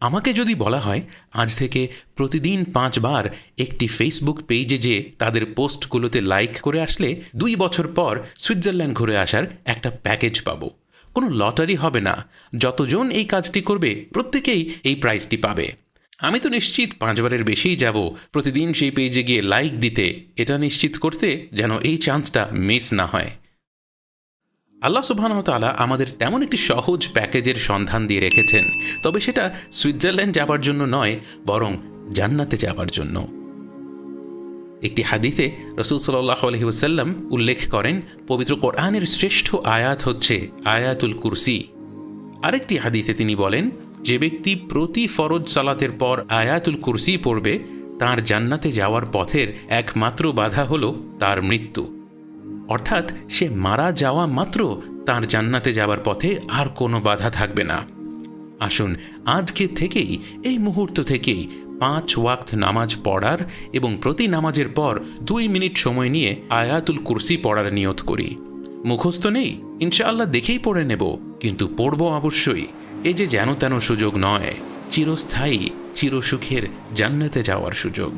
আমাকে যদি বলা হয় আজ থেকে প্রতিদিন 5 বার একটি ফেসবুক পেজে যে তাদের পোস্টগুলোতে লাইক করে আসলে 2 বছর পর সুইজারল্যান্ড ঘুরে আসার একটা প্যাকেজ পাবো, কোনো লটারি হবে না, যতজন এই কাজটি করবে প্রত্যেকেই এই প্রাইজটি পাবে, আমি তো নিশ্চিত 5 বারের বেশিই যাব প্রতিদিন সেই পেজে গিয়ে লাইক দিতে, এটা নিশ্চিত করতে যেন এই চান্সটা মিস না হয়। আল্লাহ সুবহানাহু ওয়া তাআলা আমাদের তেমন একটি সহজ প্যাকেজের সন্ধান দিয়ে রেখেছেন, তবে সেটা সুইজারল্যান্ড যাবার জন্য নয়, বরং জান্নাতে যাবার জন্য। একটি হাদিসে রাসূল সাল্লাল্লাহু আলাইহি ওয়াসাল্লাম উল্লেখ করেন পবিত্র কোরআনের শ্রেষ্ঠ আয়াত হচ্ছে আয়াতুল কুরসি। আরেকটি হাদিসে তিনি বলেন, যে ব্যক্তি প্রতি ফরজ সালাতের পর আয়াতুল কুরসি পড়বে তার জান্নাতে যাওয়ার পথের একমাত্র বাধা হলো তার মৃত্যু, অর্থাৎ সে মারা যাওয়া মাত্র তার জান্নাতে যাওয়ার পথে আর কোনো বাধা থাকবে না। আসুন আজকে থেকেই, এই মুহূর্ত থেকেই 5 ওয়াক্ত নামাজ পড়ার এবং প্রতি নামাজের পর 2 মিনিট সময় নিয়ে আয়াতুল কুরসি পড়ার নিয়ত করি। মুখস্থ নেই, ইনশাআল্লাহ দেখেই পড়ে নেব, কিন্তু পড়ব অবশ্যই। এই যে যেন তেন সুযোগ নয়, চিরস্থায়ী চিরসুখের জান্নাতে যাওয়ার সুযোগ।